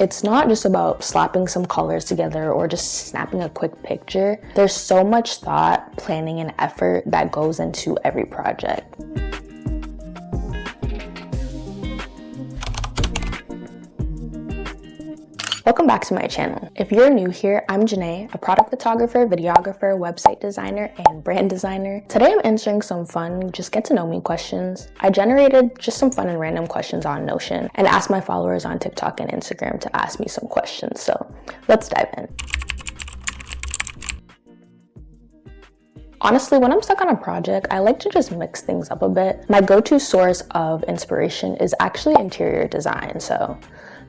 It's not just about slapping some colors together or just snapping a quick picture. There's so much thought, planning, and effort that goes into every project. Welcome back to my channel. If you're new here, I'm Janae, a product photographer, videographer, website designer, and brand designer. Today I'm answering some fun, just get to know me questions. I generated just some fun and random questions on Notion and asked my followers on TikTok and Instagram to ask me some questions. So let's dive in. Honestly, when I'm stuck on a project, I like to just mix things up a bit. My go-to source of inspiration is actually interior design. So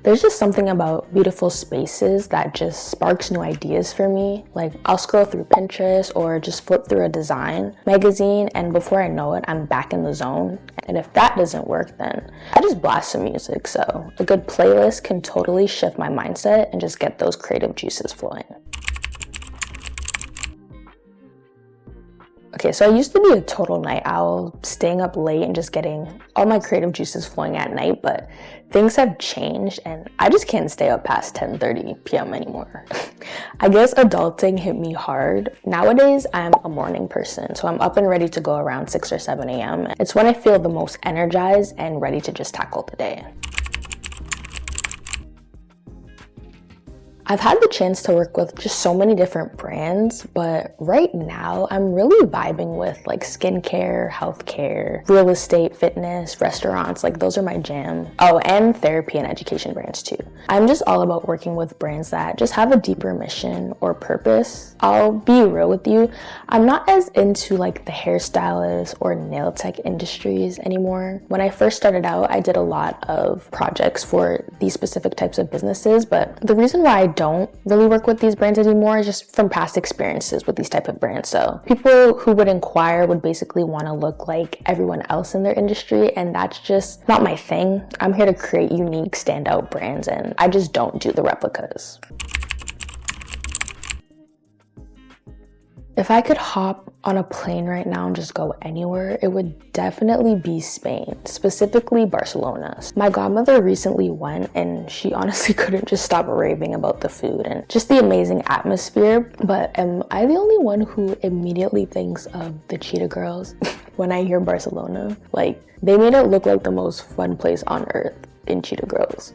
there's just something about beautiful spaces that just sparks new ideas for me. Like I'll scroll through Pinterest or just flip through a design magazine, and before I know it, I'm back in the zone. And if that doesn't work, then I just blast some music. So a good playlist can totally shift my mindset and just get those creative juices flowing. Okay, so I used to be a total night owl, staying up late and just getting all my creative juices flowing at night, but things have changed and I just can't stay up past 10:30 p.m. anymore. I guess adulting hit me hard. Nowadays, I'm a morning person, so I'm up and ready to go around 6 or 7 a.m. It's when I feel the most energized and ready to just tackle the day. I've had the chance to work with just so many different brands, but right now I'm really vibing with like skincare, healthcare, real estate, fitness, restaurants. Like those are my jam. Oh, and therapy and education brands too. I'm just all about working with brands that just have a deeper mission or purpose. I'll be real with you. I'm not as into like the hairstylist or nail tech industries anymore. When I first started out, I did a lot of projects for these specific types of businesses, but the reason why I don't really work with these brands anymore is just from past experiences with these type of brands. So people who would inquire would basically want to look like everyone else in their industry, and that's just not my thing. I'm here to create unique standout brands, and I just don't do the replicas. If I could hop on a plane right now and just go anywhere, it would definitely be Spain, specifically Barcelona. My godmother recently went and she honestly couldn't just stop raving about the food and just the amazing atmosphere. But am I the only one who immediately thinks of the Cheetah Girls when I hear Barcelona? Like, they made it look like the most fun place on earth in Cheetah Girls.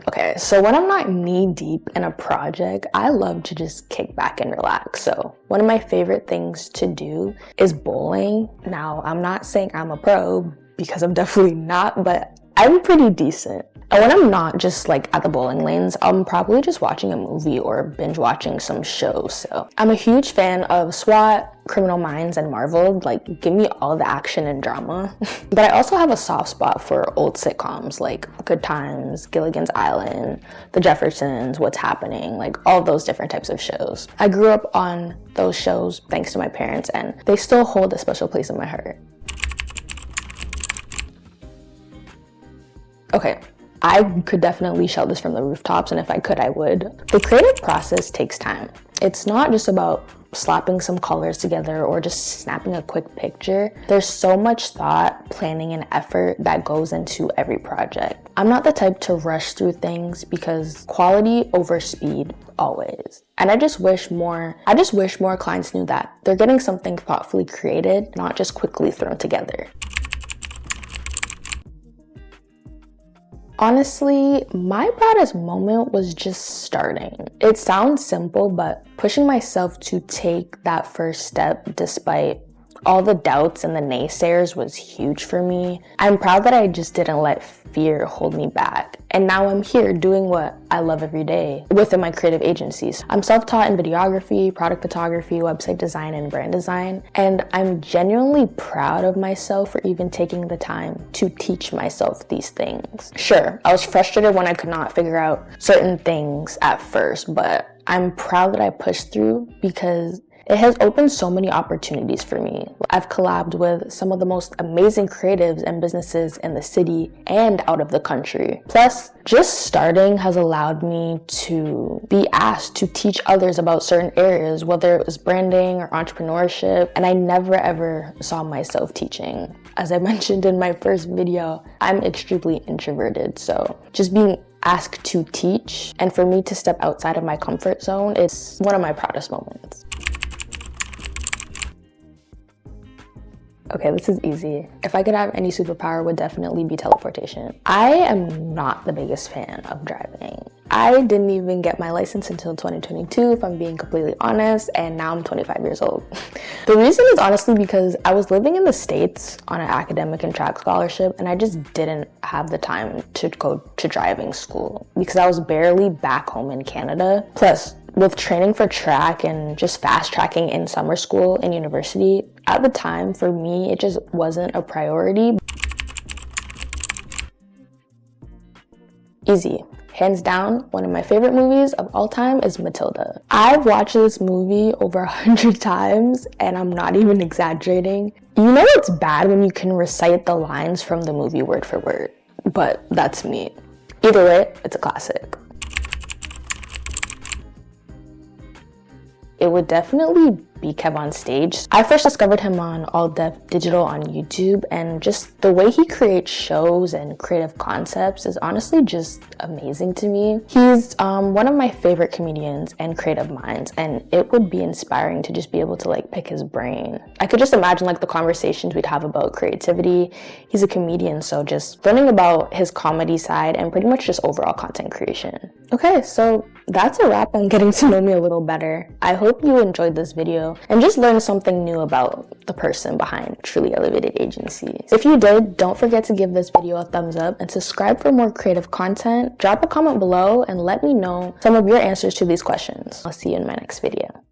Okay, so when I'm not knee deep in a project, I love to just kick back and relax. So one of my favorite things to do is bowling. Now, I'm not saying I'm a pro because I'm definitely not, but I'm pretty decent. And when I'm not just like at the bowling lanes, I'm probably just watching a movie or binge watching some shows. So I'm a huge fan of SWAT, Criminal Minds, and Marvel. Like, give me all the action and drama. But I also have a soft spot for old sitcoms like Good Times, Gilligan's Island, The Jeffersons, What's Happening, like all those different types of shows. I grew up on those shows thanks to my parents, and they still hold a special place in my heart. Okay, I could definitely shout this from the rooftops, and if I could, I would. The creative process takes time. It's not just about slapping some colors together or just snapping a quick picture. There's so much thought, planning, and effort that goes into every project. I'm not the type to rush through things because quality over speed always. And I just wish more clients knew that they're getting something thoughtfully created, not just quickly thrown together. Honestly, my proudest moment was just starting. It sounds simple, but pushing myself to take that first step despite all the doubts and the naysayers was huge for me. I'm proud that I just didn't let fear hold me back. And now I'm here doing what I love every day within my creative agencies. I'm self-taught in videography, product photography, website design, and brand design. And I'm genuinely proud of myself for even taking the time to teach myself these things. Sure, I was frustrated when I could not figure out certain things at first, but I'm proud that I pushed through because It has opened so many opportunities for me. I've collabed with some of the most amazing creatives and businesses in the city and out of the country. Plus, just starting has allowed me to be asked to teach others about certain areas, whether it was branding or entrepreneurship, and I never ever saw myself teaching. As I mentioned in my first video, I'm extremely introverted, so just being asked to teach and for me to step outside of my comfort zone, it's one of my proudest moments. Okay, this is easy. If I could have any superpower, it would definitely be teleportation. I am not the biggest fan of driving. I didn't even get my license until 2022, if I'm being completely honest, and now I'm 25 years old. The reason is honestly because I was living in the States on an academic and track scholarship, and I just didn't have the time to go to driving school because I was barely back home in Canada. Plus, with training for track and just fast tracking in summer school and university, at the time for me, it just wasn't a priority. Easy. Hands down, one of my favorite movies of all time is Matilda. I've watched this movie over 100 times, and I'm not even exaggerating. You know it's bad when you can recite the lines from the movie word for word, but that's me. Either way, it's a classic. It would definitely be Kev on Stage. I first discovered him on All Def Digital on YouTube, and just the way he creates shows and creative concepts is honestly just amazing to me. He's one of my favorite comedians and creative minds, and it would be inspiring to just be able to like pick his brain. I could just imagine like the conversations we'd have about creativity. He's a comedian, so just learning about his comedy side and pretty much just overall content creation. Okay, so that's a wrap on getting to know me a little better. I hope you enjoyed this video and just learned something new about the person behind Truly Elevated Agencies. If you did, don't forget to give this video a thumbs up and subscribe for more creative content. Drop a comment below and let me know some of your answers to these questions. I'll see you in my next video.